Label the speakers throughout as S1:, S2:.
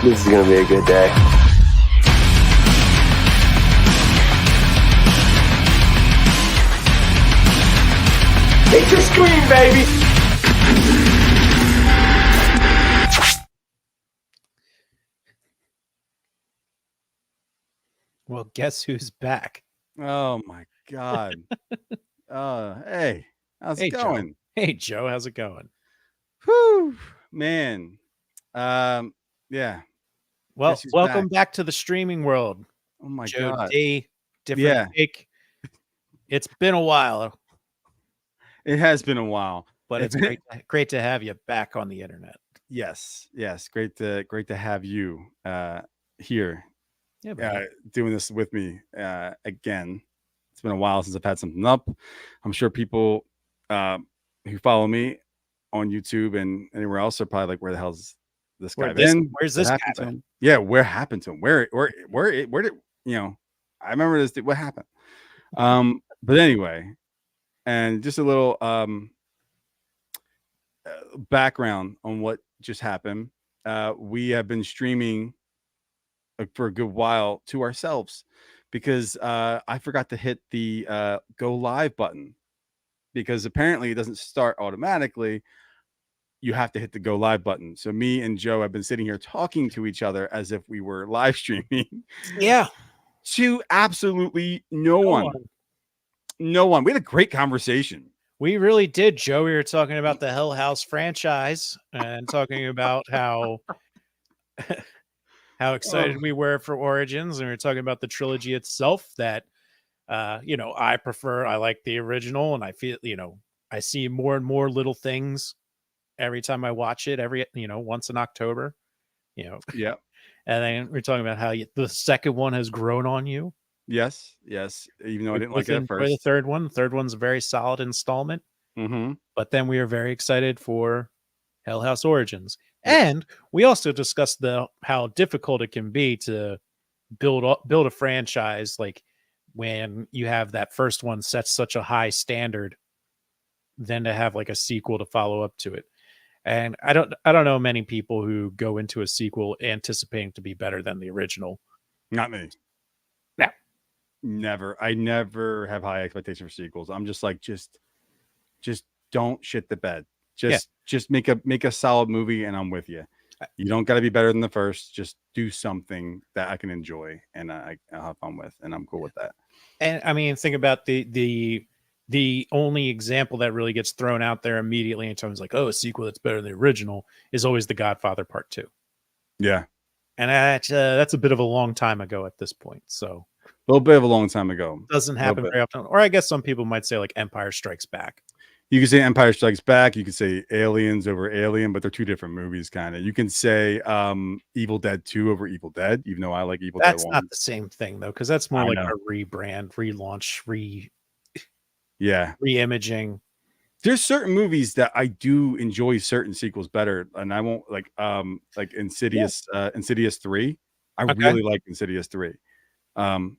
S1: This is gonna be a good day. Nature scream, baby!
S2: Well, guess who's back?
S3: Oh my God. Hey, how's it
S2: Joe.
S3: going?
S2: Hey, Joe, how's it going?
S3: Whew, man. Yeah.
S2: Well,
S3: Guess who's
S2: welcome
S3: back?
S2: back to the streaming world.
S3: Oh my
S2: Joe
S3: God.
S2: D, different
S3: Yeah.
S2: take. It's been a while,
S3: It has been a while,
S2: but it's great to have you back on the internet.
S3: Yes. Great to have you here.
S2: Yeah,
S3: doing this with me again. It's been a while since I've had something up. I'm sure people who follow me on YouTube and anywhere else are probably like, where the hell's this guy been?
S2: Where's this guy been?
S3: Yeah, where happened to him? Where did I remember this? What happened? But anyway, and just a little background on what just happened. We have been streaming for a good while to ourselves because I forgot to hit the go live button, because apparently it doesn't start automatically. You have to hit the go live button. So me and Joe have been sitting here talking to each other as if we were live streaming.
S2: Yeah.
S3: To absolutely no one. No one. We had a great conversation.
S2: We really did, Joe. We were talking about the Hell House franchise and talking about how excited we were for Origins, and we were talking about the trilogy itself that I prefer. I like the original, and I feel, I see more and more little things every time I watch it, once in October,
S3: Yeah.
S2: And then we're talking about how the second one has grown on you.
S3: Yes. Even though I didn't like it at first.
S2: The third one's a very solid installment.
S3: Mm-hmm.
S2: But then we are very excited for Hell House Origins. Yes. And we also discussed how difficult it can be to build a franchise, like when you have that first one set such a high standard, then to have like a sequel to follow up to it. And I don't know many people who go into a sequel anticipating to be better than the original.
S3: Not me.
S2: No.
S3: Never. I never have high expectations for sequels. I'm just like, just don't shit the bed. Just make a solid movie, and I'm with you. You don't got to be better than the first. Just do something that I can enjoy and I'll have fun with, and I'm cool with that.
S2: And I mean, think about the only example that really gets thrown out there immediately in terms like, oh, a sequel that's better than the original is always The Godfather Part 2.
S3: Yeah.
S2: And that's a bit of a long time ago at this point. So
S3: a little bit of a long time ago.
S2: Doesn't happen very often. Or I guess some people might say like Empire Strikes Back.
S3: You can say Empire Strikes Back. You can say Aliens over Alien, but they're two different movies, kind of. You can say Evil Dead 2 over Evil Dead, even though I like Evil Dead 1.
S2: That's not the same thing, though, because that's more like a rebrand, relaunch, re-imaging.
S3: There's certain movies that I do enjoy certain sequels better, and I won't like Insidious, Insidious 3. I really like Insidious 3. And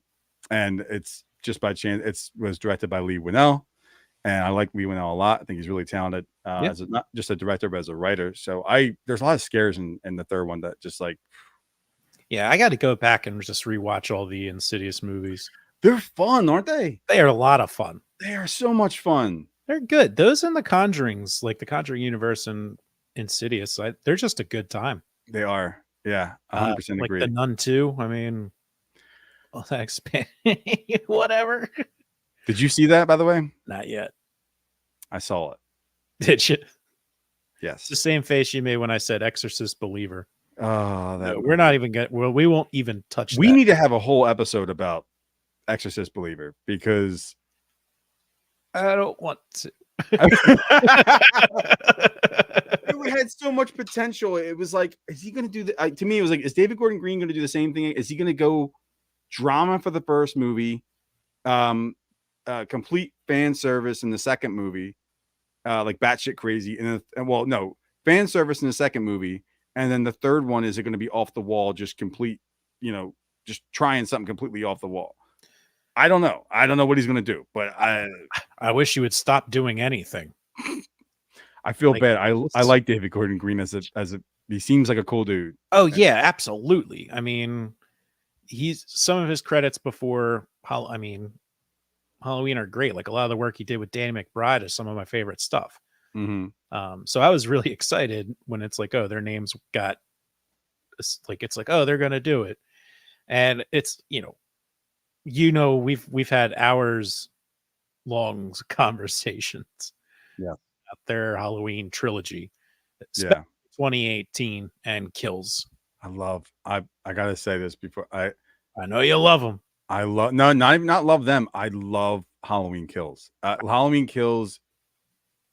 S3: it's just by chance. It was directed by Leigh Whannell. And I like Leigh Whannell a lot. I think he's really talented as not just a director, but as a writer. So there's a lot of scares in the third one that just like.
S2: Yeah, I got to go back and just rewatch all the Insidious movies.
S3: They're fun, aren't they?
S2: They are a lot of fun.
S3: They are so much fun.
S2: They're good. Those and the Conjurings, like the Conjuring universe and Insidious, they're just a good time.
S3: They are. Yeah, 100% agree.
S2: Like the Nun 2. I mean, whatever.
S3: Did you see that, by the way?
S2: Not yet.
S3: I saw it.
S2: Did you?
S3: Yes.
S2: It's the same face you made when I said Exorcist Believer.
S3: Oh,
S2: we're not even we won't even touch
S3: We need to have a whole episode about Exorcist Believer, because
S2: I don't want to.
S3: It had so much potential. It was like, is he going to do to me, it was like, is David Gordon Green going to do the same thing? Is he going to go drama for the first movie? Complete fan service in the second movie, like batshit crazy, fan service in the second movie, and then the third one, is it going to be off the wall, just complete, just trying something completely off the wall? I don't know what he's going to do, but
S2: I wish you would stop doing anything.
S3: I feel
S2: Like,
S3: bad. I
S2: it's-
S3: like David Gordon Green as a he seems like a cool dude.
S2: Oh yeah, absolutely. I mean, he's some of his credits before Halloween are great. Like a lot of the work he did with Danny McBride is some of my favorite stuff.
S3: Mm-hmm.
S2: So I was really excited when it's like, oh, their names got like, it's like, oh, they're gonna do it, and it's we've had hours long conversations
S3: Yeah.
S2: about their Halloween trilogy,
S3: Yeah.
S2: 2018 and Kills.
S3: I gotta say this before
S2: I know you love them.
S3: I love no, not even not love them. I love Halloween Kills. Halloween Kills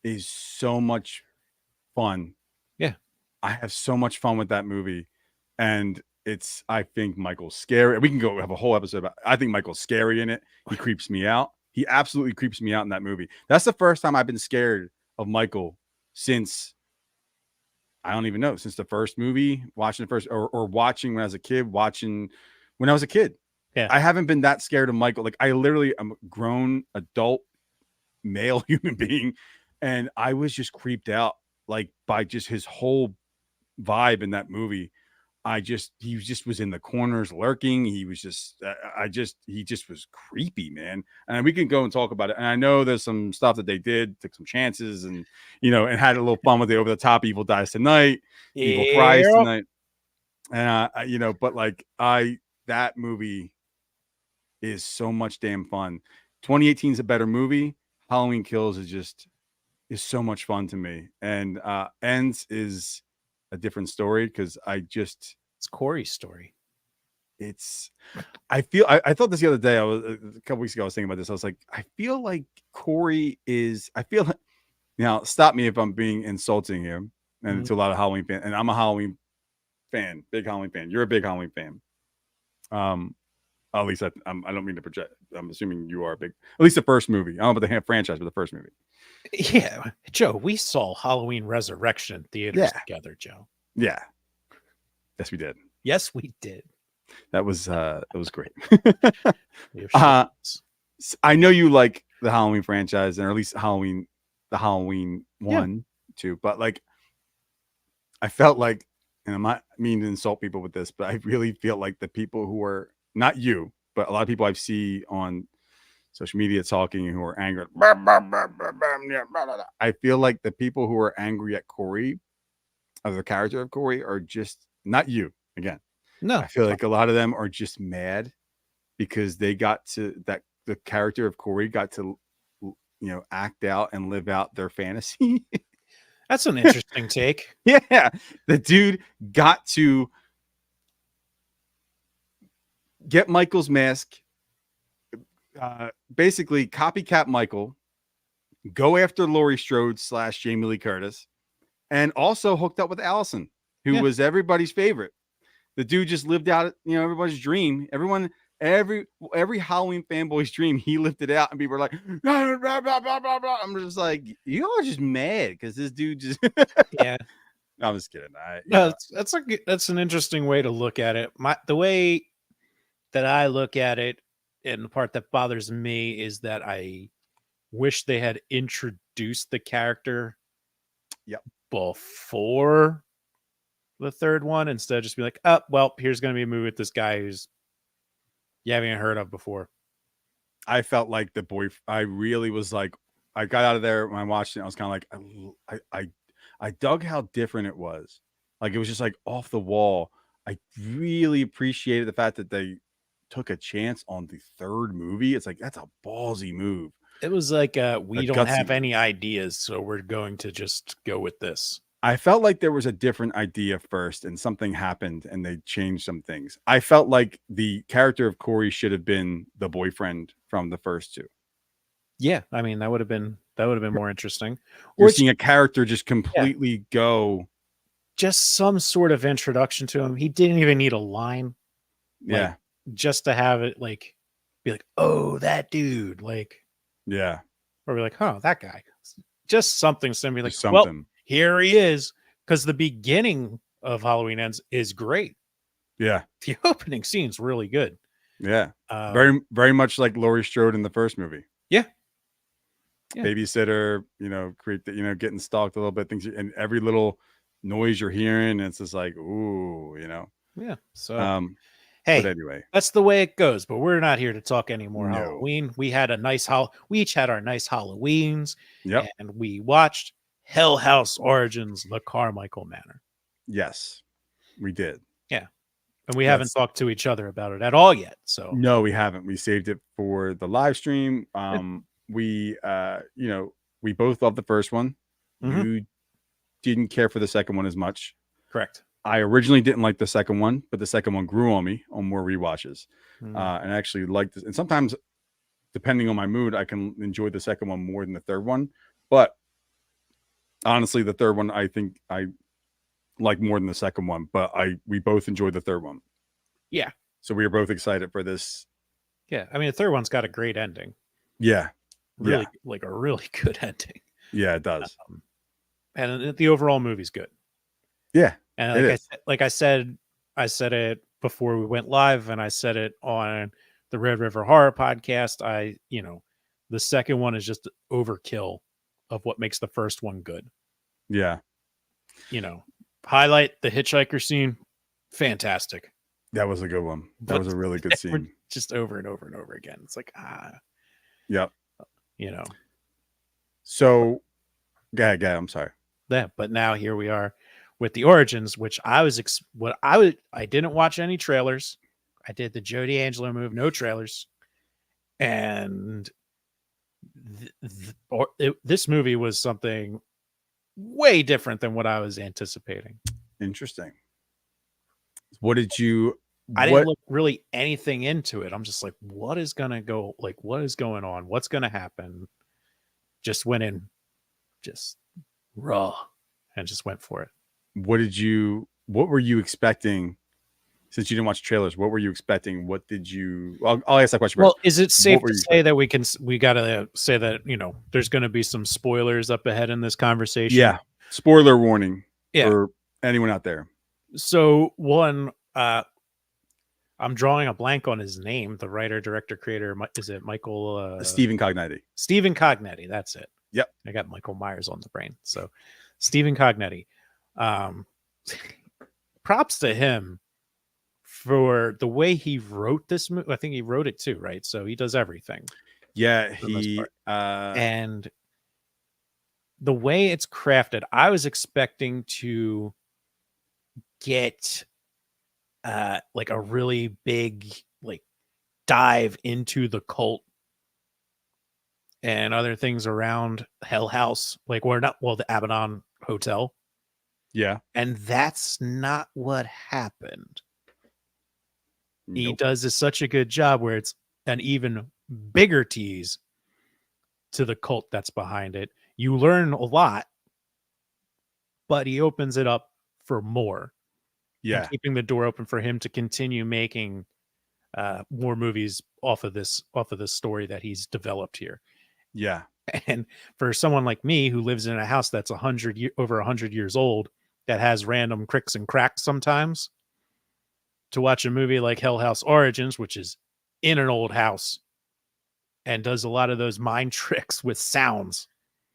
S3: is so much fun.
S2: Yeah.
S3: I have so much fun with that movie. And I think Michael's scary. We can go have a whole episode about I think Michael's scary in it. He creeps me out. He absolutely creeps me out in that movie. That's the first time I've been scared of Michael since I don't even know, since the first movie, watching the first or watching when I was a kid, watching when I was a kid.
S2: Yeah.
S3: I haven't been that scared of Michael. Like I literally am a grown adult male human being, and I was just creeped out like by just his whole vibe in that movie. He just was in the corners lurking. He was just he just was creepy, man. And we can go and talk about it. And I know there's some stuff that they did, took some chances, and and had a little fun with the over the top. Evil dies tonight, evil cries tonight, and but like that movie is so much damn fun. 2018 is a better movie. Halloween Kills is so much fun to me, and Ends is a different story because it's
S2: Corey's story.
S3: I thought this the other day. A couple weeks ago I was thinking about this. I was like, I feel like now stop me if I'm being insulting here and to a lot of Halloween fans, and I'm a Halloween fan, big Halloween fan. You're a big Halloween fan. At least I don't mean to project. I'm assuming you are a big, at least the first movie. I don't know about the franchise, but the first movie.
S2: Yeah, Joe, we saw Halloween Resurrection in theaters together, Joe.
S3: Yeah. Yes, we did.
S2: Yes, we did.
S3: That was great. I know you like the Halloween franchise, or at least the Halloween one, too. But like, I felt like, and I'm not meaning to insult people with this, but I really feel like the people who are not you, but a lot of people I've seen on social media talking who are angry. I feel like the people who are angry at Corey, of the character of Corey, are just not you again.
S2: No,
S3: I feel like a lot of them are just mad because they got to the character of Corey got to, act out and live out their fantasy.
S2: That's an interesting take.
S3: Yeah. The dude got to get Michael's mask, basically copycat Michael, go after Laurie Strode / Jamie Lee Curtis, and also hooked up with Allison, who was everybody's favorite. The dude just lived out, everybody's dream. Every Halloween fanboy's dream, he lived it out, and people were like, blah, blah, blah, blah, blah, blah. I'm just like, you all are just mad because this dude just
S2: Yeah.
S3: I'm just kidding.
S2: That's an interesting way to look at it. The way that I look at it, and the part that bothers me, is that I wish they had introduced the character before the third one, instead of just be like, oh, well, here's going to be a movie with this guy who's you haven't heard of before.
S3: I felt like I really was like, I got out of there when I watched it. I was kind of like, I dug how different it was. Like, it was just like off the wall. I really appreciated the fact that they took a chance on the third movie. It's like, that's a ballsy move.
S2: It was like, we don't have any ideas, so we're going to just go with this.
S3: I felt like there was a different idea first and something happened and they changed some things. I felt like the character of Corey should have been the boyfriend from the first two.
S2: Yeah. I mean, that would have been more interesting.
S3: Or seeing a character just completely go.
S2: Just some sort of introduction to him. He didn't even need a line.
S3: Yeah.
S2: Just to have it be like, oh, that dude.
S3: Yeah.
S2: Or be like, oh, that guy. Just something. Somebody like,
S3: something.
S2: Well, here he is. Because the beginning of Halloween Ends is great.
S3: Yeah.
S2: The opening scene's really good.
S3: Yeah. Very, very much like Laurie Strode in the first movie.
S2: Yeah. Yeah.
S3: babysitter, creep that, getting stalked a little bit, things, and every little noise you're hearing, it's just like, ooh,
S2: Yeah. So,
S3: Um, but
S2: hey,
S3: anyway,
S2: that's the way it goes. But we're not here to talk any more
S3: no.
S2: Halloween. We had a nice we each had our nice Halloweens,
S3: Yep.
S2: and we watched Hell House Origins: The Carmichael Manor.
S3: Yes, we did.
S2: Yeah, and we haven't talked to each other about it at all yet. So
S3: no, we haven't. We saved it for the live stream.
S2: Yeah.
S3: We we both loved the first one.
S2: Mhm.
S3: You didn't care for the second one as much.
S2: Correct.
S3: I originally didn't like the second one, but the second one grew on me on more rewatches. And I actually liked this. And sometimes, depending on my mood, I can enjoy the second one more than the third one. But honestly, the third one I think I like more than the second one. But we both enjoyed the third one.
S2: Yeah.
S3: So we were both excited for this.
S2: Yeah. I mean, the third one's got a great ending.
S3: Yeah.
S2: Really, like a really good ending.
S3: Yeah, it does.
S2: And the overall movie's good.
S3: Yeah.
S2: And I said it before we went live, and I said it on the Red River Horror podcast. The second one is just overkill of what makes the first one good.
S3: Yeah.
S2: Highlight the hitchhiker scene. Fantastic.
S3: That was a good one. That was a really good scene.
S2: Just over and over and over again. It's like,
S3: Yep.
S2: So,
S3: go ahead. I'm sorry.
S2: Yeah, but now here we are with the Origins, which I didn't watch any trailers. I did the Joe D'Angelo move, no trailers. And this movie was something way different than what I was anticipating.
S3: Interesting. What did you?
S2: I didn't look really anything into it. I'm just like, what is gonna go? Like, what is going on? What's gonna happen? Just went in, just raw, and just went for it.
S3: What were you expecting? Since you didn't watch trailers, what were you expecting? What did you? I'll ask that question.
S2: Well, is it safe to say that we gotta say that there's going to be some spoilers up ahead in this conversation?
S3: Yeah, spoiler warning for anyone out there.
S2: So one, I'm drawing a blank on his name. The writer, director, creator, is it Michael?
S3: Stephen Cognetti.
S2: Stephen Cognetti. That's it.
S3: Yep.
S2: I got Michael Myers on the brain. So Stephen Cognetti. Props to him for the way he wrote this movie. I think he wrote it too, right? So he does everything.
S3: Yeah,
S2: and the way it's crafted, I was expecting to get like a really big dive into the cult and other things around Hell House, the Abaddon Hotel.
S3: Yeah.
S2: And that's not what happened.
S3: Nope.
S2: He does such a good job where it's an even bigger tease to the cult that's behind it. You learn a lot, but he opens it up for more.
S3: Yeah.
S2: And keeping the door open for him to continue making more movies off of this story that he's developed here.
S3: Yeah.
S2: And for someone like me who lives in a house that's over 100 years old, that has random cricks and cracks sometimes, to watch a movie like Hell House Origins, which is in an old house and does a lot of those mind tricks with sounds.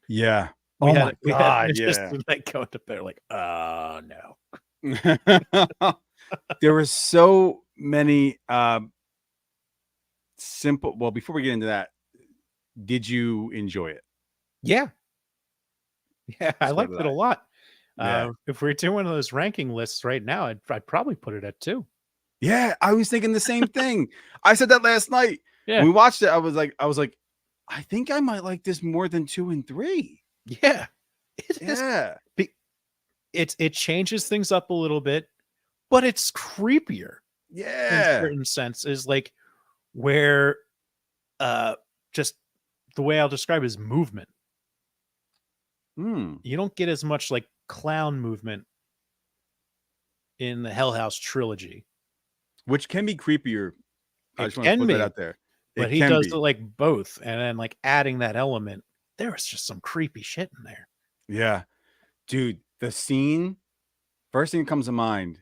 S3: Yeah.
S2: We had like going to bed like, oh no.
S3: There were so many simple. Well, before we get into that, did you enjoy it?
S2: Yeah. Yeah, I liked it a lot.
S3: Yeah.
S2: If we're doing one of those ranking lists right now, I'd probably put it at 2.
S3: Yeah, I was thinking the same thing. I said that last night.
S2: Yeah.
S3: When we watched it, I was like, I think I might like this more than 2 and 3.
S2: Yeah.
S3: It
S2: changes things up a little bit, but it's creepier.
S3: Yeah.
S2: In certain senses, like where just the way I'll describe it is movement. You don't get as much like clown movement in the Hell House trilogy,
S3: which can be creepier. I just want to put that out there.
S2: But he does like both, and then like adding that element, there was just some creepy shit in there.
S3: Yeah, dude, the scene. First thing that comes to mind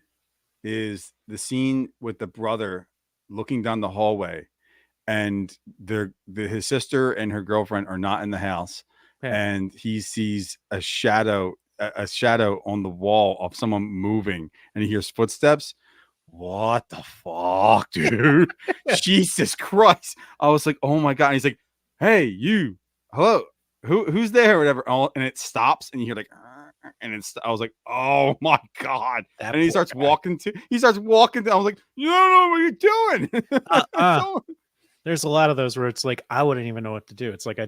S3: is the scene with the brother looking down the hallway, and his sister and her girlfriend are not in the house, and he sees a shadow on the wall of someone moving, and he hears footsteps. What the fuck, dude? Jesus Christ. I was like, oh my God. And he's like, hey, you, hello, who's there or whatever. And it stops and you hear like, and I was like, oh my God. And he starts walking to I was like, you don't know what you're doing.
S2: There's a lot of those where it's like, I wouldn't even know what to do. It's like, I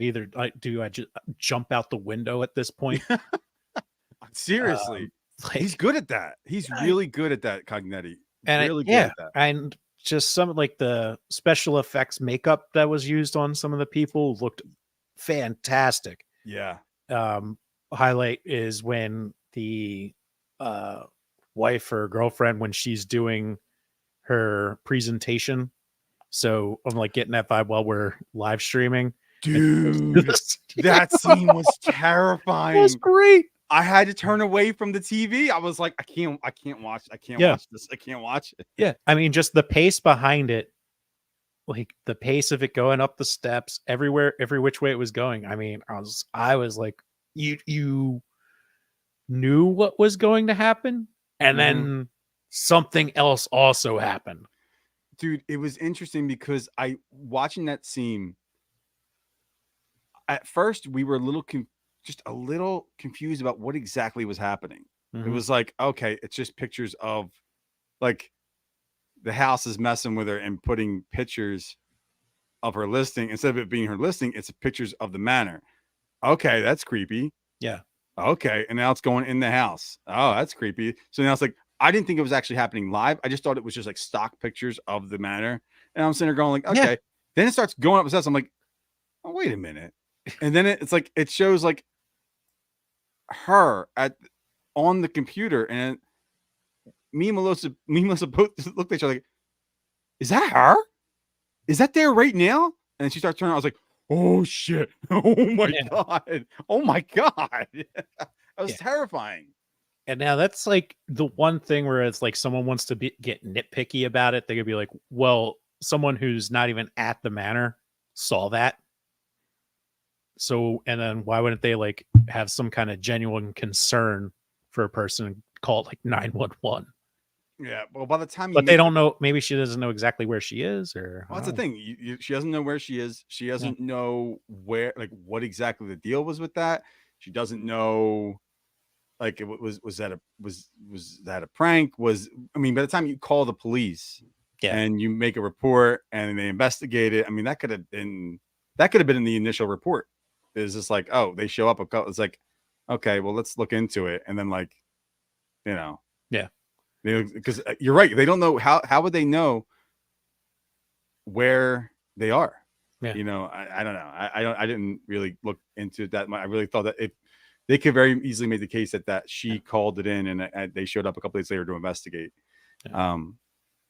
S2: just jump out the window at this point.
S3: Seriously. He's good at that. He's really good at that, Cognetti.
S2: And
S3: really good at that.
S2: And just some of like the special effects makeup that was used on some of the people looked fantastic.
S3: Yeah.
S2: Highlight is when the wife or girlfriend, when she's doing her presentation. So I'm like getting that vibe while we're live streaming.
S3: Dude, that scene was terrifying.
S2: It was great.
S3: I had to turn away from the TV. I was like, I can't watch this. I can't watch it.
S2: Yeah. I mean, just the pace behind it, like the pace of it going up the steps everywhere, every which way it was going. I mean, I was like, you knew what was going to happen, and then something else also happened.
S3: Dude, it was interesting because watching that scene, at first we were just a little confused about what exactly was happening. It was like, okay, it's just pictures of like the house is messing with her and putting pictures of her listing. Instead of it being her listing, it's pictures of the manor. Okay, that's creepy.
S2: Yeah.
S3: Okay. And now it's going in the house. Oh, that's creepy. So now it's like, I didn't think it was actually happening live. I just thought it was just like stock pictures of the manor. And I'm sitting there going like, okay. Yeah. Then it starts going up the steps. I'm like, oh, wait a minute. And then it's like, it shows like her on the computer, and me and Melissa both looked at each other like, is that her? Is that there right now? And she starts turning. I was like, oh shit. Oh my God. Oh my God. That was terrifying.
S2: And now that's like the one thing where it's like someone wants to get nitpicky about it. They could be like, well, someone who's not even at the manor saw that. So, and then why wouldn't they like have some kind of genuine concern for a person and call it like 911?
S3: Yeah. Well, by the time,
S2: but they don't know, maybe she doesn't know exactly where she is, or
S3: well, that's the thing. She doesn't know where she is. She doesn't know where, like, what exactly the deal was with that. She doesn't know, like, was that a prank? I mean, by the time you call the police and you make a report and they investigate it, I mean, that could have been in the initial report. It's just like, oh, they show up it's like, okay, well, let's look into it. And then like, because you're right. They don't know how would they know where they are? Yeah. I don't know. I didn't really look into that much. I really thought that if they could very easily make the case that she called it in and they showed up a couple days later to investigate. Yeah.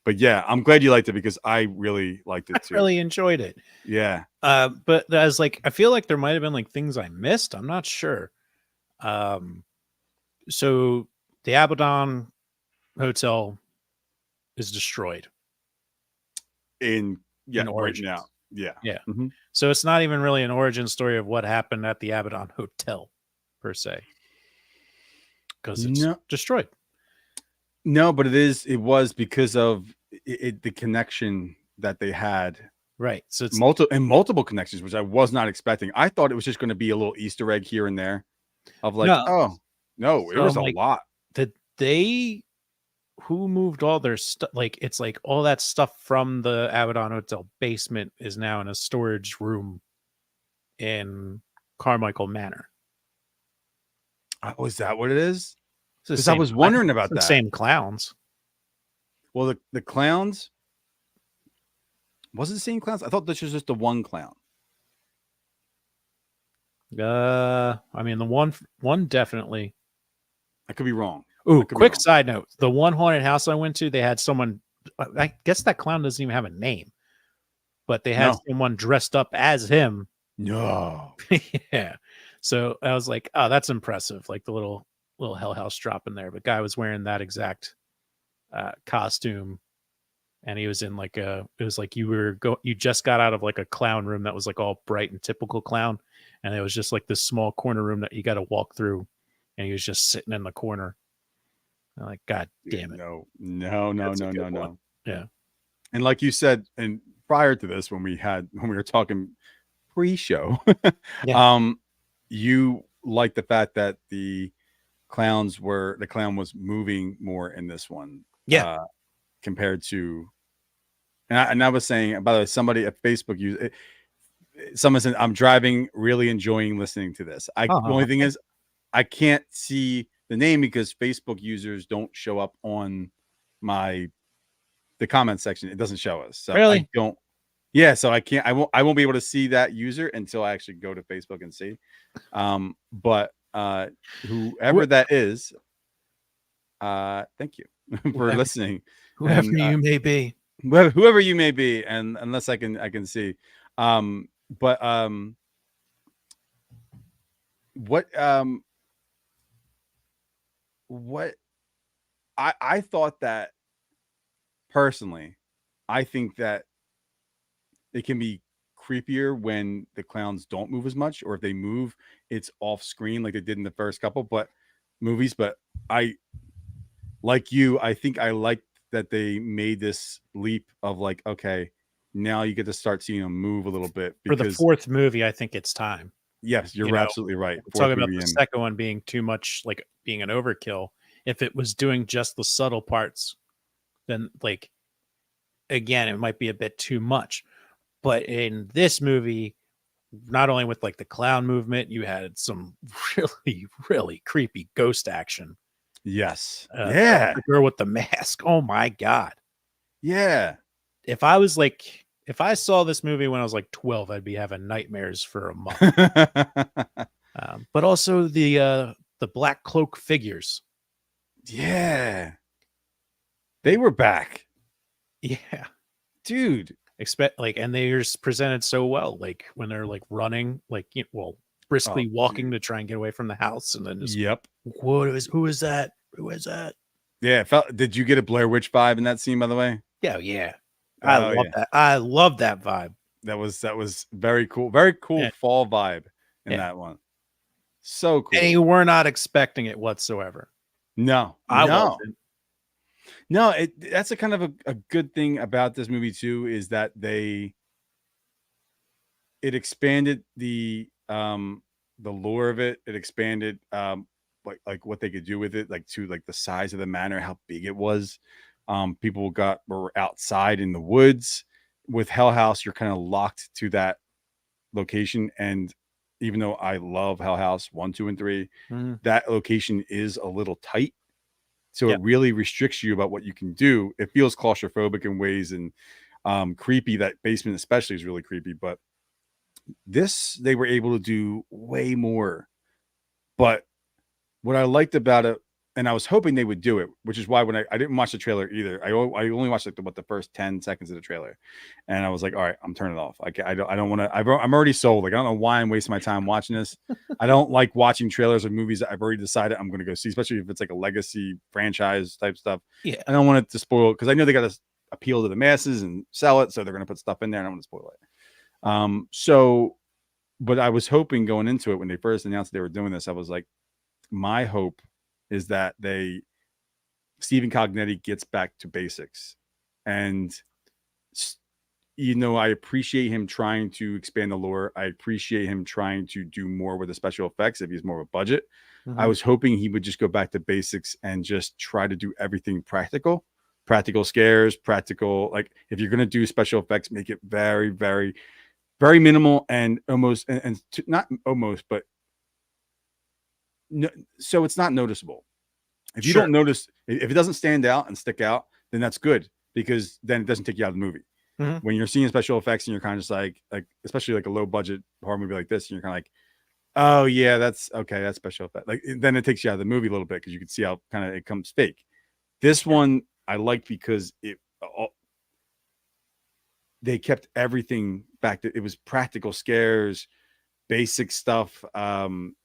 S3: But yeah, I'm glad you liked it because I really liked it too.
S2: I really enjoyed it.
S3: Yeah.
S2: But as like, I feel like there might have been like things I missed. I'm not sure. So the Abaddon Hotel is destroyed
S3: in
S2: Origins.
S3: Right now. Yeah.
S2: Yeah. Mm-hmm. So it's not even really an origin story of what happened at the Abaddon Hotel per se, because it's destroyed.
S3: No, but it was because of the connection that they had.
S2: Right. So it's
S3: multiple connections, which I was not expecting. I thought it was just going to be a little Easter egg here and there of like, it was a lot.
S2: Who moved all their stuff? Like, it's like all that stuff from the Abaddon Hotel basement is now in a storage room in Carmichael Manor.
S3: Oh, is that what it is? Because I was wondering about that.
S2: Same clowns.
S3: Well, the clowns, was it the same clowns? I thought this was just the one clown.
S2: I mean, the one definitely.
S3: I could be wrong.
S2: Ooh, quick side note. The one haunted house I went to, they had someone, I guess that clown doesn't even have a name, but they had someone dressed up as him.
S3: No.
S2: Yeah. So I was like, oh, that's impressive. Like the little Hell House drop in there. But guy was wearing that exact costume and he was in like it was like you just got out of like a clown room that was like all bright and typical clown, and it was just like this small corner room that you got to walk through, and he was just sitting in the corner. I'm like, God damn it!
S3: No.
S2: That's a good one. Yeah.
S3: And like you said, and prior to this, when we were talking pre-show,
S2: Yeah.
S3: you like the fact that the clown was moving more in this one,
S2: Yeah.
S3: compared to, and I was saying, by the way, somebody at Facebook someone said, I'm driving, really enjoying listening to this. The only thing is, I can't see the name because Facebook users don't show up on the comment section. It doesn't show us. So
S2: Really?
S3: I don't. Yeah, so I can't. I won't be able to see that user until I actually go to Facebook and see. But whoever that is, thank you for listening.
S2: Whoever you may be.
S3: Whoever you may be, and unless I can see. But what I thought that personally, I think that it can be creepier when the clowns don't move as much, or if they move, it's off screen like they did in the first couple movies. But I think I like that they made this leap of like, okay, now you get to start seeing them move a little bit.
S2: For the fourth movie, I think it's time.
S3: Yes, you're absolutely right.
S2: Talking about the second one being too much, like being an overkill. If it was doing just the subtle parts, then like, again, it might be a bit too much. But in this movie, not only with like the clown movement, you had some really, really creepy ghost action.
S3: Yes.
S2: The girl with the mask. Oh my God.
S3: Yeah.
S2: If I saw this movie when I was like 12, I'd be having nightmares for a month. But also the black cloak figures.
S3: Yeah. They were back.
S2: Yeah.
S3: Dude.
S2: And they're presented so well, like when they're like running, like briskly walking to try and get away from the house, and then just, who is that?
S3: Yeah, did you get a Blair Witch vibe in that scene, by the way?
S2: Yeah. I love that. I love that vibe.
S3: That was very cool. Very cool fall vibe in that one. So cool.
S2: And you were not expecting it whatsoever.
S3: No,
S2: I wasn't.
S3: No, that's a kind of a good thing about this movie too, is that it expanded the lore of it. It expanded like what they could do with it, like to like the size of the manor, how big it was. People were outside in the woods. With Hell House, you're kind of locked to that location, and even though I love Hell House 1, 2, and 3, that location is a little tight. So it really restricts you about what you can do. It feels claustrophobic in ways, and creepy. That basement especially is really creepy. But they were able to do way more. But what I liked about it, and I was hoping they would do it, which is why when I didn't watch the trailer either. I only watched like the first 10 seconds of the trailer, and I was like, all right, I'm turning it off. I don't want to. I'm already sold. Like, I don't know why I'm wasting my time watching this. I don't like watching trailers of movies that I've already decided I'm going to go see, especially if it's like a legacy franchise type stuff.
S2: Yeah,
S3: I don't want it to spoil, because I know they got to appeal to the masses and sell it, so they're going to put stuff in there, and I don't want to spoil it. But I was hoping going into it when they first announced they were doing this, I was like, my hope is that Stephen Cognetti gets back to basics. And, I appreciate him trying to expand the lore. I appreciate him trying to do more with the special effects if he's more of a budget. I was hoping he would just go back to basics and just try to do everything practical scares, practical. Like, if you're going to do special effects, make it very, very, very minimal, and almost, not almost, but no, so it's not noticeable. If you don't notice, if it doesn't stand out and stick out, then that's good, because then it doesn't take you out of the movie. When you're seeing special effects and you're kind of just like especially like a low budget horror movie like this, and you're kind of like, oh yeah, that's okay, that's special effect. Like, then it takes you out of the movie a little bit, because you can see how kind of it comes fake. This one I liked because they kept everything back to, it was practical scares, basic stuff.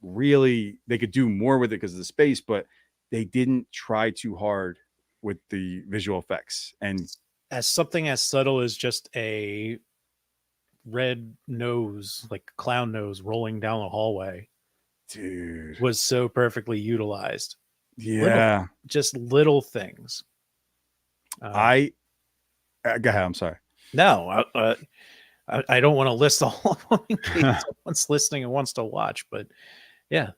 S3: Really, they could do more with it because of the space, but they didn't try too hard with the visual effects. And
S2: as something as subtle as just a red nose, like clown nose, rolling down the hallway,
S3: dude.
S2: was so perfectly utilized.
S3: Yeah,
S2: Just little things.
S3: I go ahead. I'm sorry.
S2: No, I don't want to list all of them in case someone's listening and wants to watch, but yeah,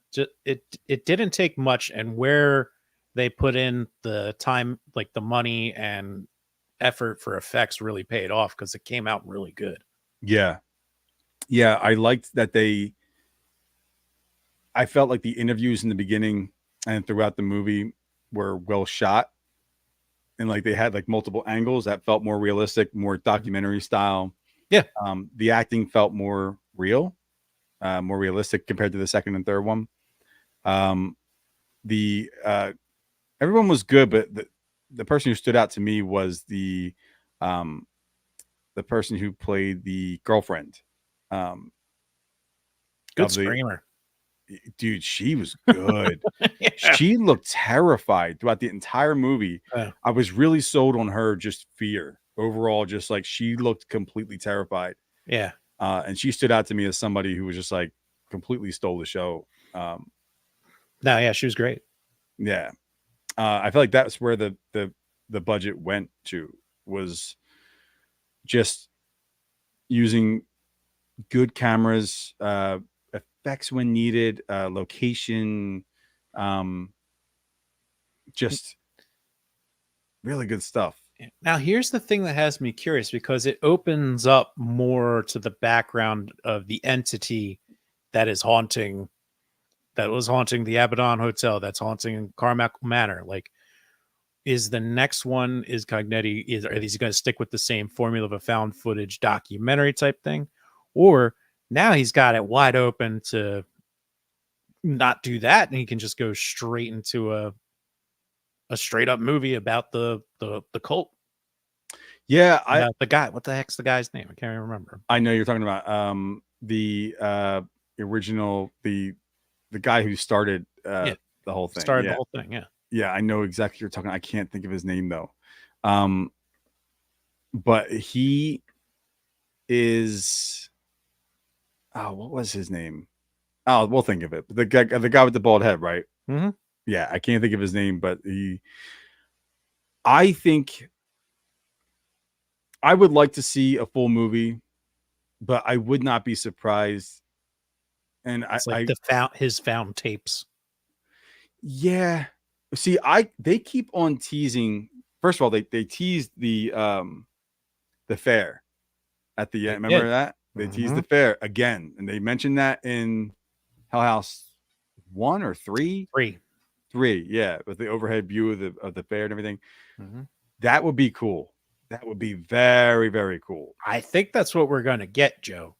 S2: it didn't take much, and where they put in the time, like the money and effort for effects, really paid off because it came out really good.
S3: Yeah, yeah. I liked that I felt like the interviews in the beginning and throughout the movie were well shot, and like they had like multiple angles that felt more realistic, more documentary style.
S2: Yeah.
S3: The acting felt more real, more realistic compared to the second and third one. The everyone was good, but the person who stood out to me was the person who played the girlfriend.
S2: Good screamer.
S3: Dude, she was good.
S2: Yeah.
S3: She looked terrified throughout the entire movie. I was really sold on her just fear overall, just like she looked completely terrified.
S2: Yeah.
S3: And she stood out to me as somebody who was just like completely stole the show.
S2: No, yeah, she was great.
S3: Yeah. I feel like that's where the budget went to, was just using good cameras, effects when needed, location, just really good stuff.
S2: Now, here's the thing that has me curious, because it opens up more to the background of the entity that was haunting the Abaddon Hotel, that's haunting Carmichael Manor. Like, is the next one, is Cognetti, are these going to stick with the same formula of a found footage documentary type thing? Or now he's got it wide open to not do that, and he can just go straight into a straight up movie about the cult.
S3: Yeah,
S2: The guy, what the heck's the guy's name? I can't even remember.
S3: I know you're talking about the original, the guy who started the whole thing.
S2: Started the whole thing, yeah.
S3: Yeah, I know exactly what you're talking. I can't think of his name though. But he is, what was his name? Oh, we'll think of it. The guy with the bald head, right?
S2: Mm-hmm.
S3: Yeah, I can't think of his name, but I think I would like to see a full movie, but I would not be surprised. And
S2: It's like his found tapes.
S3: Yeah. See, they keep on teasing. First of all, they teased the fair at the end. Remember that? They teased the fair again, and they mentioned that in Hell House 1 or 3? 3, yeah, with the overhead view of the fair and everything. That would be cool. That would be very, very cool.
S2: I think that's what we're gonna get, Joe.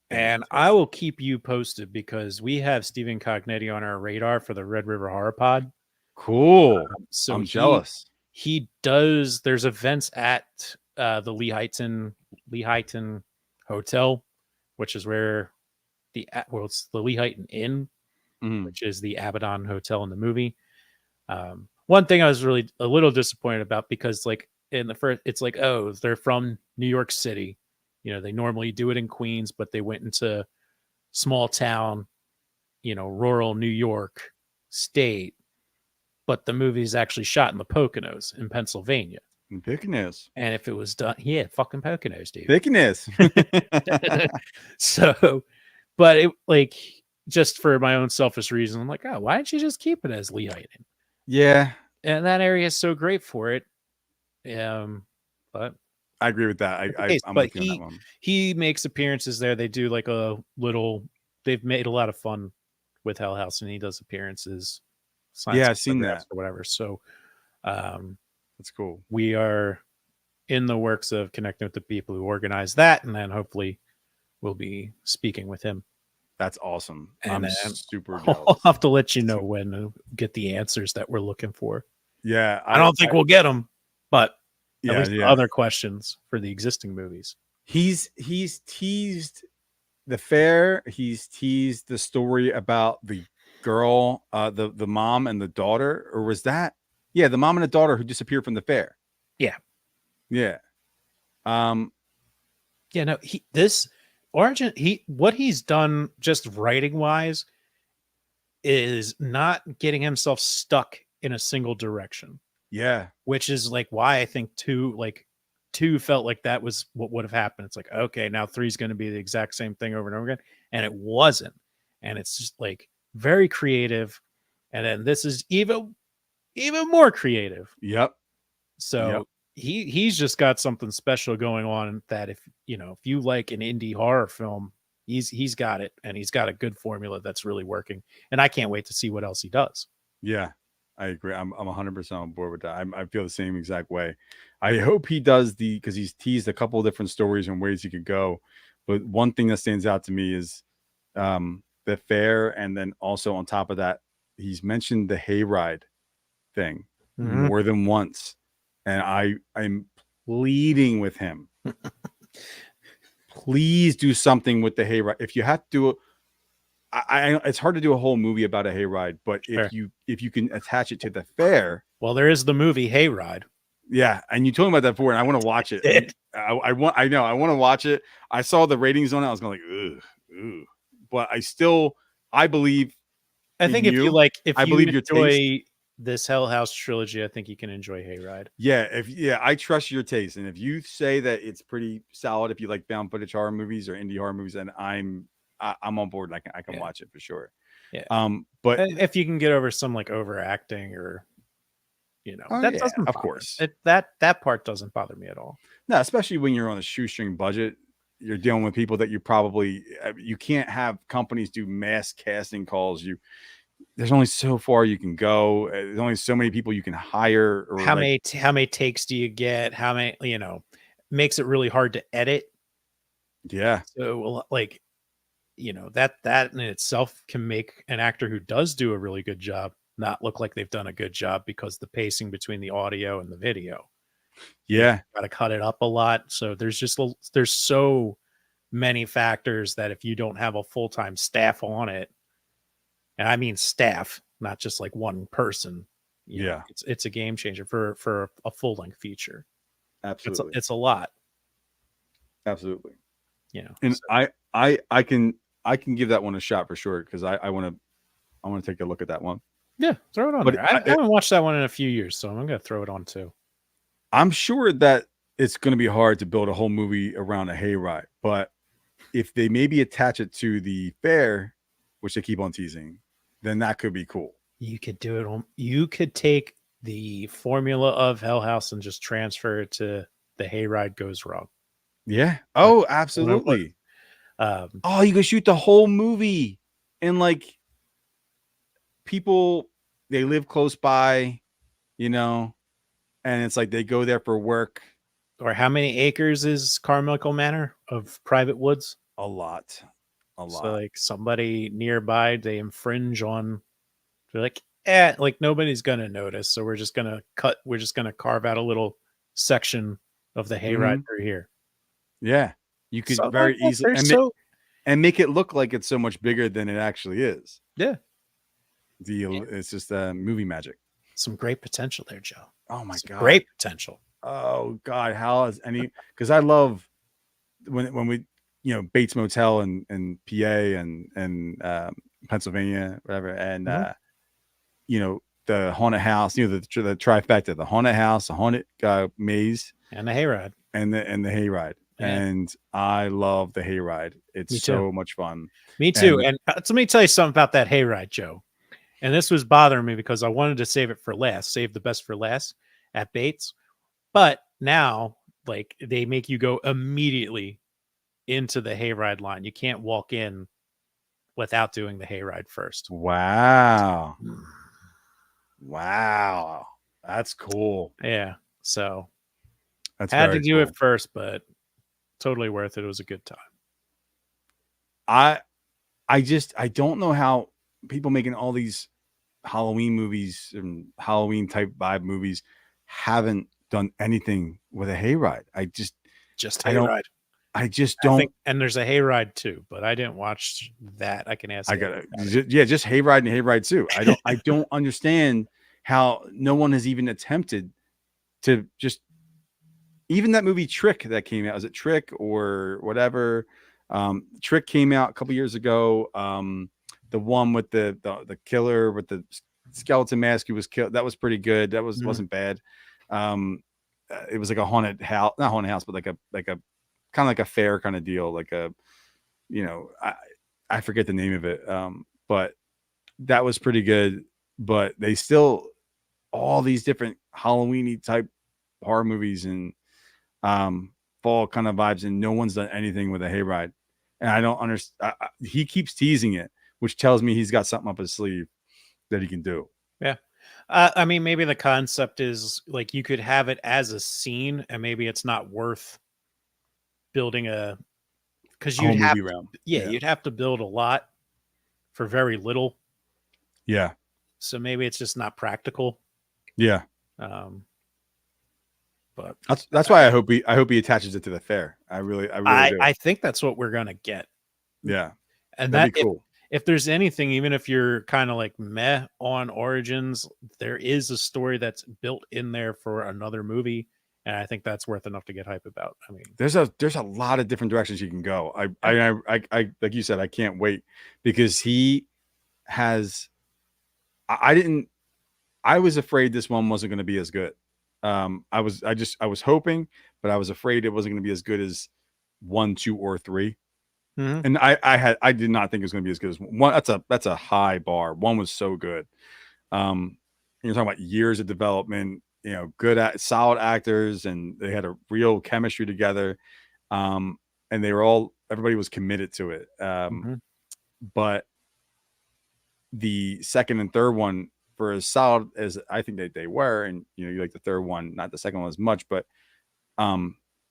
S2: And I will keep you posted, because we have Stephen Cognetti on our radar for the Red River Horror Pod.
S3: Cool.
S2: So
S3: I'm jealous.
S2: He does. There's events at the Lehighton Hotel, which is where it's the Lehighton Inn, which is the Abaddon Hotel in the movie. One thing I was really a little disappointed about, because like in the first, it's like, oh, they're from New York City. You know, they normally do it in Queens, but they went into small town, rural New York state. But the movie is actually shot in the Poconos in Pennsylvania.
S3: Poconos.
S2: And if it was done, fucking Poconos, dude.
S3: Poconos.
S2: So, but it, like, just for my own selfish reason, I'm like, oh, why didn't you just keep it as Lehighton?
S3: Yeah.
S2: And that area is so great for it. But
S3: I agree with that. I'm
S2: but
S3: with you on that one.
S2: He makes appearances there. They do like they've made a lot of fun with Hell House, and he does appearances.
S3: Yeah, I've seen that
S2: or whatever. So
S3: that's cool.
S2: We are in the works of connecting with the people who organize that, and then hopefully we'll be speaking with him.
S3: That's awesome.
S2: And
S3: I'm super jealous.
S2: I'll have to let you know when to get the answers that we're looking for.
S3: Yeah,
S2: I don't think we'll get them, but
S3: at
S2: least other questions for the existing movies.
S3: He's teased the fair. He's teased the story about the girl, the mom and the daughter, or was that? Yeah, the mom and the daughter who disappeared from the fair.
S2: Yeah.
S3: Yeah.
S2: Yeah, no, this Origin, what he's done just writing wise is not getting himself stuck in a single direction,
S3: Yeah.
S2: which is like why I think two felt like that was what would have happened. It's like, okay, now three's going to be the exact same thing over and over again. And it wasn't. And it's just like very creative. And then this is even more creative.
S3: Yep.
S2: So he's just got something special going on that if you like an indie horror film, he's got it, and he's got a good formula that's really working. And I can't wait to see what else he does.
S3: Yeah, I agree. I'm 100% on board with that. I feel the same exact way. I hope he does because he's teased a couple of different stories and ways he could go. But one thing that stands out to me is the fair, and then also on top of that, he's mentioned the hayride thing more than once, and I'm pleading with him. Please do something with the hayride. If you have to do it, it's hard to do a whole movie about a hayride, but if you can attach it to the fair.
S2: Well, there is the movie Hayride.
S3: Yeah, and you told me about that before, and I want to watch it. I want to watch it. I saw the ratings on it. I was going like, ugh. But I believe.
S2: I think if you
S3: your
S2: enjoy
S3: taste.
S2: This Hell House trilogy, I think you can enjoy Hayride.
S3: Yeah, I trust your taste, and if you say that it's pretty solid, if you like found footage horror movies or indie horror movies, then I'm on board. And I can watch it for sure.
S2: Yeah.
S3: But
S2: if you can get over some like overacting or doesn't,
S3: of course,
S2: that part doesn't bother me at all.
S3: No, especially when you're on a shoestring budget, you're dealing with people that you can't have companies do mass casting calls. There's only so far you can go. There's only so many people you can hire. Or
S2: how many takes do you get? How many, makes it really hard to edit.
S3: Yeah.
S2: So like, that in itself can make an actor who does do a really good job not look like they've done a good job, because the pacing between the audio and the video.
S3: Yeah.
S2: Got to cut it up a lot. So there's so many factors that if you don't have a full-time staff on it, and I mean staff, not just like one person, it's a game changer for a full-length feature.
S3: Absolutely.
S2: It's a lot.
S3: Absolutely.
S2: And
S3: so. I can give that one a shot for sure, because I want to take a look at that one.
S2: Yeah, throw it on there. I haven't watched that one in a few years, so I'm going to throw it on too.
S3: I'm sure that it's going to be hard to build a whole movie around a hayride, but if they maybe attach it to the fair, which they keep on teasing, then that could be cool.
S2: You could do it. You could take the formula of Hell House and just transfer it to the hayride goes wrong.
S3: Yeah. Oh, absolutely. You could shoot the whole movie, and like people, they live close by, and it's like they go there for work.
S2: Or how many acres is Carmichael Manor of private woods?
S3: A lot.
S2: So like somebody nearby, they infringe on. They're like, like nobody's gonna notice, so we're just gonna carve out a little section of the hayride through here.
S3: Yeah, you could very easily and make it look like it's so much bigger than it actually is.
S2: Yeah.
S3: It's just movie magic.
S2: Some great potential there, Joe.
S3: Oh my God.
S2: Great potential.
S3: Oh God. How is because I love when we, Bates Motel and PA and Pennsylvania, whatever. And, the haunted house, the trifecta, the haunted house, the haunted maze,
S2: and the hayride,
S3: and the hayride. Yeah. And I love the hayride. It's so much fun.
S2: Me too. And let me tell you something about that hayride, Joe. And this was bothering me because I wanted to save it for last, save the best for last at Bates. But now, like, they make you go immediately into the hayride line. You can't walk in without doing the hayride first.
S3: Wow. That's cool.
S2: Yeah. So
S3: that's
S2: had to do it first, but totally worth it. It was a good time.
S3: I don't know how people making all these Halloween movies and Halloween type vibe movies haven't done anything with a hayride.
S2: Just hayride.
S3: I just don't.
S2: And there's a hayride too, but I didn't watch that. I can ask.
S3: Just hayride and hayride too. I don't understand how no one has even attempted to just even that movie Trick that came out, is it Trick or whatever? Trick came out a couple years ago. The one with the killer with the skeleton mask who was killed, that was pretty good. That wasn't bad. It was like a haunted house, not haunted house, but like a kind of like a fair kind of deal, like a, you know, I forget the name of it, but that was pretty good. But they still, all these different Halloweeny type horror movies and fall kind of vibes, and no one's done anything with a hayride, and I don't understand. He keeps teasing it, which tells me he's got something up his sleeve that he can do.
S2: Yeah. I mean, maybe the concept is like you could have it as a scene, and maybe it's not worth building because you'd
S3: Whole
S2: have
S3: movie round.
S2: you'd have to build a lot for very little.
S3: Yeah.
S2: So maybe it's just not practical.
S3: Yeah.
S2: But
S3: that's why I hope he attaches it to the fair. I really do.
S2: I think that's what we're gonna get.
S3: Yeah.
S2: And
S3: that'd be cool.
S2: If there's anything, even if you're kind of like meh on Origins, there is a story that's built in there for another movie, and I think that's worth enough to get hype about. I mean,
S3: there's a lot of different directions you can go. I like you said, I can't wait, because he has. I was afraid this one wasn't going to be as good. I was hoping, but I was afraid it wasn't going to be as good as 1, 2, or 3.
S2: Mm-hmm.
S3: And I did not think it was going to be as good as 1. That's a high bar. 1 was so good. You're talking about years of development, you know, solid actors, and they had a real chemistry together. And everybody was committed to it. But the second and third one, for as solid as I think that they were, and you know, you like the third one, not the second one as much, but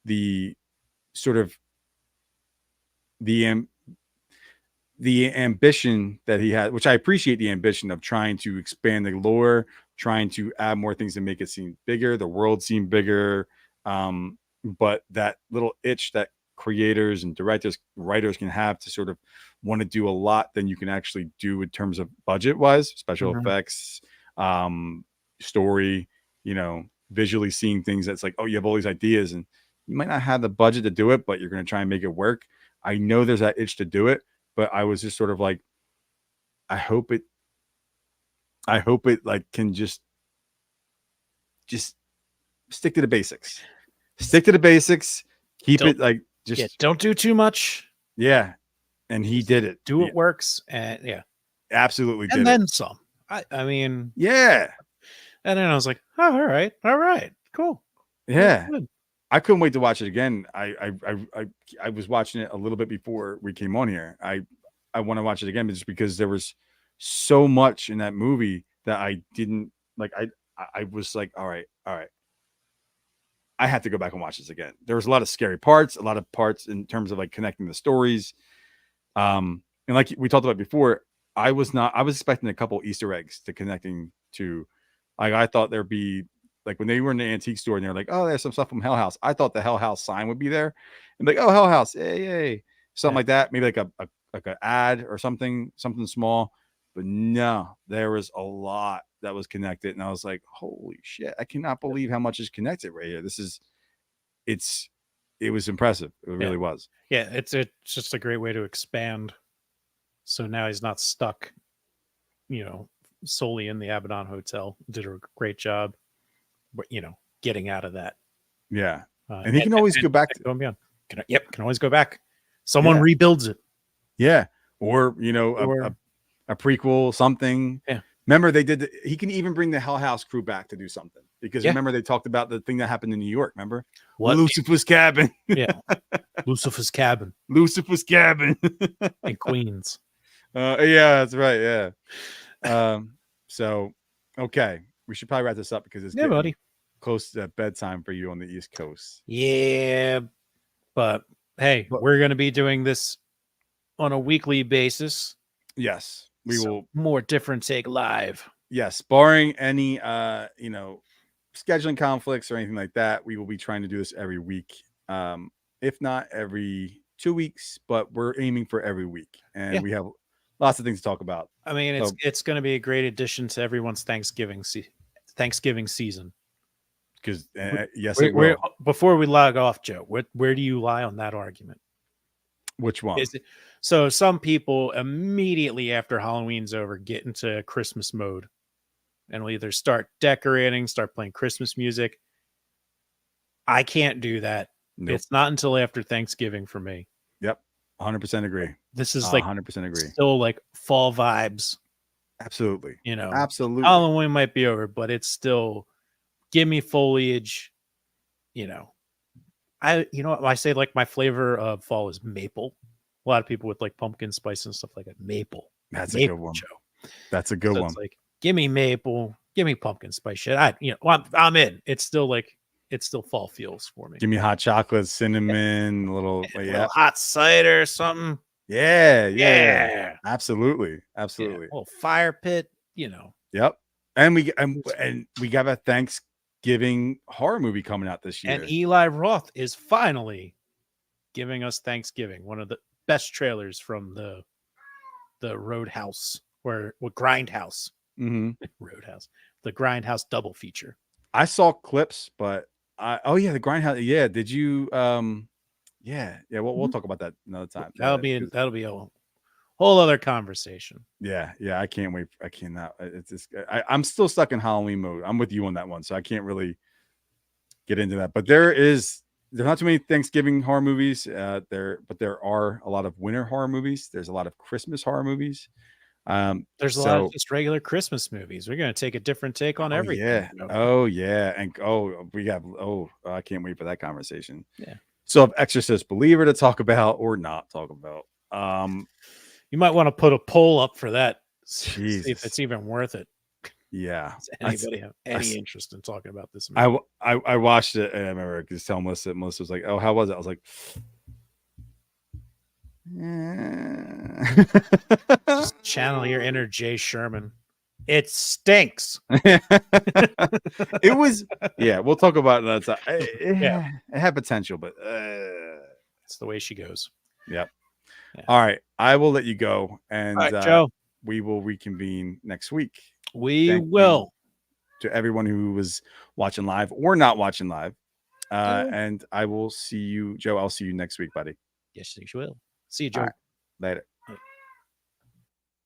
S3: the sort of the ambition that he had, which I appreciate, the ambition of trying to expand the lore, trying to add more things to make it seem bigger, the world seem bigger. But that little itch that creators and directors, writers can have to sort of want to do a lot than you can actually do in terms of budget wise, special effects, story, you know, visually seeing things that's like, oh, you have all these ideas and you might not have the budget to do it, but you're going to try and make it work. I know there's that itch to do it, but I was just sort of like, I hope it like can just stick to the basics. Keep it like
S2: don't do too much.
S3: Yeah. And he did it.
S2: Do what works. And
S3: absolutely.
S2: And then some. I mean,
S3: yeah.
S2: And then I was like, oh, all right, cool.
S3: Yeah. I couldn't wait to watch it again. I was watching it a little bit before we came on here. I want to watch it again just because there was so much in that movie that I didn't like. I was like, all right. I have to go back and watch this again. There was a lot of scary parts, a lot of parts in terms of like connecting the stories. And like we talked about before, I was expecting a couple Easter eggs to connecting to, like, I thought there'd be, like when they were in the antique store and they're like, oh, there's some stuff from Hell House. I thought the Hell House sign would be there and like, oh, Hell House, hey, something like that. Maybe like an ad or something small. But no, there was a lot that was connected. And I was like, holy shit, I cannot believe how much is connected right here. It was impressive. It really was.
S2: Yeah, it's just a great way to expand. So now he's not stuck, you know, solely in the Abaddon Hotel. Did a great job, you know, getting out of that.
S3: Yeah. And he can always go back.
S2: Going beyond. Can always go back. Someone rebuilds it.
S3: Yeah. Or, you know, a prequel, something.
S2: Yeah.
S3: Remember he can even bring the Hell House crew back to do something, because remember they talked about the thing that happened in New York. Remember?
S2: What?
S3: Lucifer's cabin.
S2: Yeah. Lucifer's cabin
S3: in
S2: Queens.
S3: Yeah, that's right. Yeah. So, okay. We should probably wrap this up because it's getting close to bedtime for you on the East Coast.
S2: Yeah. But hey, we're going to be doing this on a weekly basis.
S3: Yes. We will.
S2: More Different Take live.
S3: Yes. Barring any, you know, scheduling conflicts or anything like that, we will be trying to do this every week. If not every 2 weeks, but we're aiming for every week. And we have lots of things to talk about.
S2: I mean, it's going to be a great addition to everyone's Thanksgiving season.
S3: because yes, it
S2: Where,
S3: will.
S2: before we log off, Joe, where do you lie on that argument?
S3: Which one?
S2: Is it, so some people immediately after Halloween's over get into Christmas mode and will either start decorating, start playing Christmas music. I can't do that.
S3: Nope.
S2: It's not until after Thanksgiving for me.
S3: Yep, 100% agree.
S2: This is like
S3: 100% agree.
S2: still like fall vibes.
S3: Absolutely.
S2: You know,
S3: Absolutely.
S2: Halloween might be over, but it's still give me foliage. You know, I say like my flavor of fall is maple. A lot of people with like pumpkin spice and stuff like that. Maple.
S3: That's
S2: maple,
S3: a good one.
S2: Joe.
S3: That's a good
S2: So
S3: one.
S2: it's like, give me maple, give me pumpkin spice shit. I'm in. It's still like it's still fall feels for me.
S3: Give me hot chocolate, cinnamon, a little
S2: hot cider or something.
S3: Yeah. Absolutely.
S2: Yeah, a little fire pit,
S3: Yep. And we got a Thanksgiving horror movie coming out this year.
S2: And Eli Roth is finally giving us Thanksgiving, one of the best trailers from the Roadhouse or Grindhouse. Roadhouse. The Grindhouse double feature. I
S3: saw clips, but the Grindhouse. Yeah. Did you yeah. We'll talk about that another time.
S2: That'll be a whole other conversation.
S3: Yeah. I can't wait. I cannot. It's just, I'm still stuck in Halloween mode. I'm with you on that one, so I can't really get into that. But there's not too many Thanksgiving horror movies. But there are a lot of winter horror movies. There's a lot of Christmas horror movies.
S2: There's a lot of just regular Christmas movies. We're going to take a different take on everything.
S3: Yeah. And I can't wait for that conversation.
S2: Yeah.
S3: So if Exorcist Believer to talk about or not talk about.
S2: You might want to put a poll up for that.
S3: Jesus.
S2: See if it's even worth it.
S3: Yeah.
S2: Does anybody have any interest in talking about this
S3: movie? I watched it and I remember just telling Melissa was like, oh, how was it? I was like,
S2: just channel your inner Jay Sherman. It stinks.
S3: It was, we'll talk about that. It had potential, but
S2: it's the way she goes.
S3: Yep. Yeah. All right. I will let you go. And
S2: Joe,
S3: we will reconvene next week.
S2: We will.
S3: To everyone who was watching live or not watching live. And I will see you, Joe. I'll see you next week, buddy.
S2: Yes, you will. See you, Joe.
S3: Right. Later.